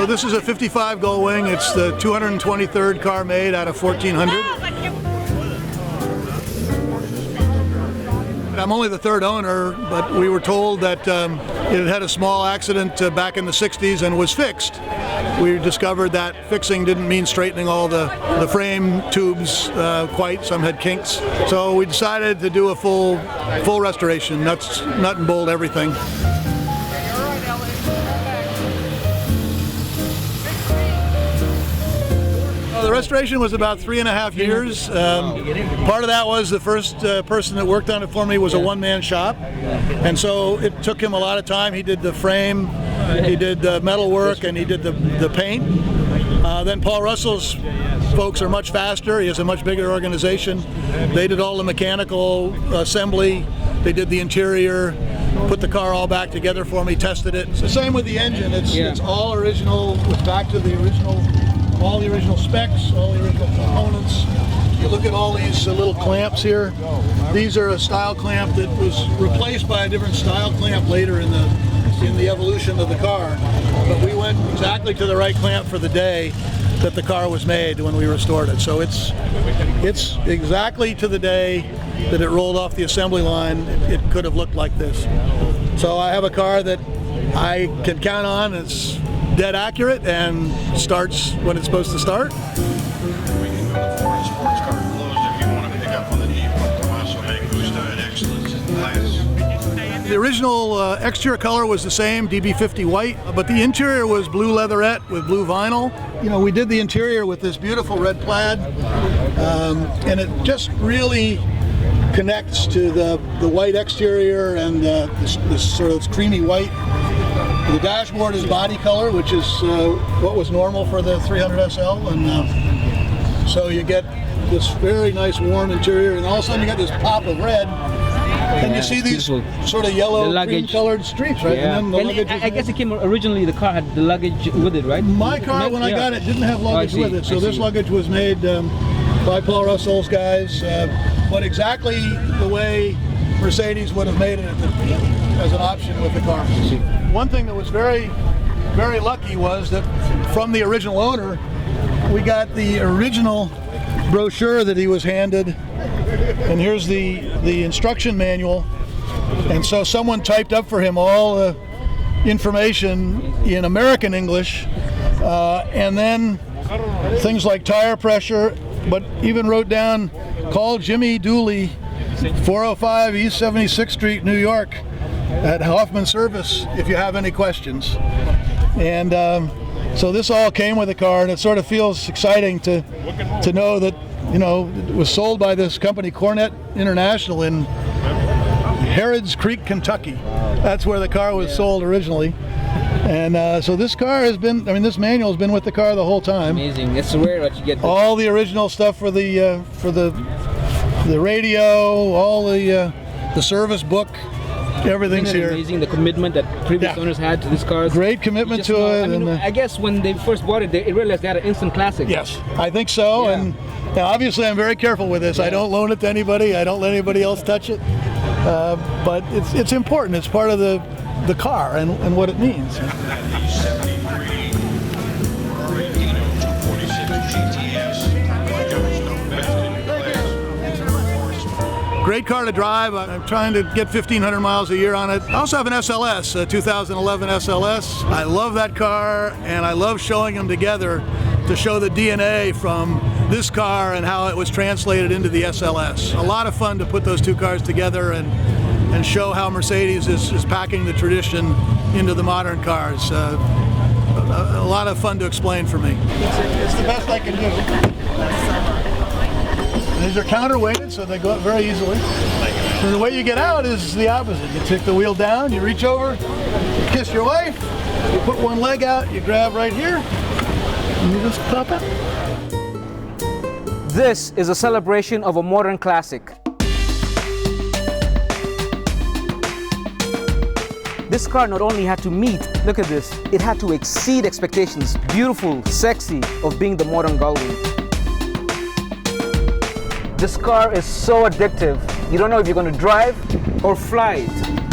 So this is a 55 Gullwing. It's the 223rd car made out of 1400. I'm only the third owner, but we were told that it had a small accident back in the 60s and was fixed. We discovered that fixing didn't mean straightening all the frame tubes quite. Some had kinks. So we decided to do a full restoration, nuts, nut and bolt, everything. The restoration was about 3.5 years. Part of that was the first person that worked on it for me was a one-man shop, and so it took him a lot of time. He did the frame, he did the metal work, and he did the paint. Then Paul Russell's folks are much faster. He has a much bigger organization. They did all the mechanical assembly. They did the interior, put the car all back together for me, tested it. It's the same with the engine. It's all original. It's back to the original. All the original specs, all the original components. You look at all these little clamps here. These are a style clamp that was replaced by a different style clamp later in the evolution of the car. But we went exactly to the right clamp for the day that the car was made when we restored it. So it's exactly to the day that it rolled off the assembly line. It could have looked like this. So I have a car that I can count on. It's dead accurate and starts when it's supposed to start. We can go to Ford sports car clothes if you want to pick up on the Jeep, but Tommaso Mangusta and excellence in class. The original exterior color was the same, DB50 white, but the interior was blue leatherette with blue vinyl. You know, we did the interior with this beautiful red plaid, and it just really connects to the white exterior and this sort of creamy white. The dashboard is body color, which is what was normal for the 300SL, and so you get this very nice warm interior, and all of a sudden you get this pop of red, and you see these sort of yellow, cream-colored streaks, right? Yeah. And then the luggage I guess it came originally. The car had the luggage with it, right? My car, when I got it, didn't have luggage with it, so this luggage was made by Paul Russell's guys, but exactly the way Mercedes would have made it as an option with the car. One thing that was very, very lucky was that from the original owner, we got the original brochure that he was handed, and here's the instruction manual. And so someone typed up for him all the information in American English, and then things like tire pressure, but even wrote down, call Jimmy Dooley, 405 East 76th Street, New York, at Hoffman Service if you have any questions. And so this all came with the car, and it sort of feels exciting to know that, you know, it was sold by this company, Cornet International, in Harrods Creek, Kentucky. That's where the car was sold originally. And so this car has been, I mean, this manual has been with the car the whole time. Amazing. It's rare that you get this. All the original stuff for the radio, all the service book, everything's here. Amazing, the commitment that previous owners had to this car. Great commitment to it. I mean, I guess when they first bought it, they realized they had an instant classic. Yes, I think so. Yeah. And now, obviously, I'm very careful with this. I don't loan it to anybody. I don't let anybody else touch it. But it's important. It's part of the car and what it means. Great car to drive. I'm trying to get 1,500 miles a year on it. I also have an SLS, a 2011 SLS. I love that car, and I love showing them together to show the DNA from this car and how it was translated into the SLS. A lot of fun to put those two cars together and show how Mercedes is packing the tradition into the modern cars. A lot of fun to explain for me. It's the best I can do. These are counterweighted, so they go up very easily. So the way you get out is the opposite. You take the wheel down, you reach over, you kiss your wife, you put one leg out, you grab right here, and you just pop out. This is a celebration of a modern classic. This car not only had to meet, look at this, it had to exceed expectations. Beautiful, sexy, of being the modern Gullwing. This car is so addictive. You don't know if you're going to drive or fly it.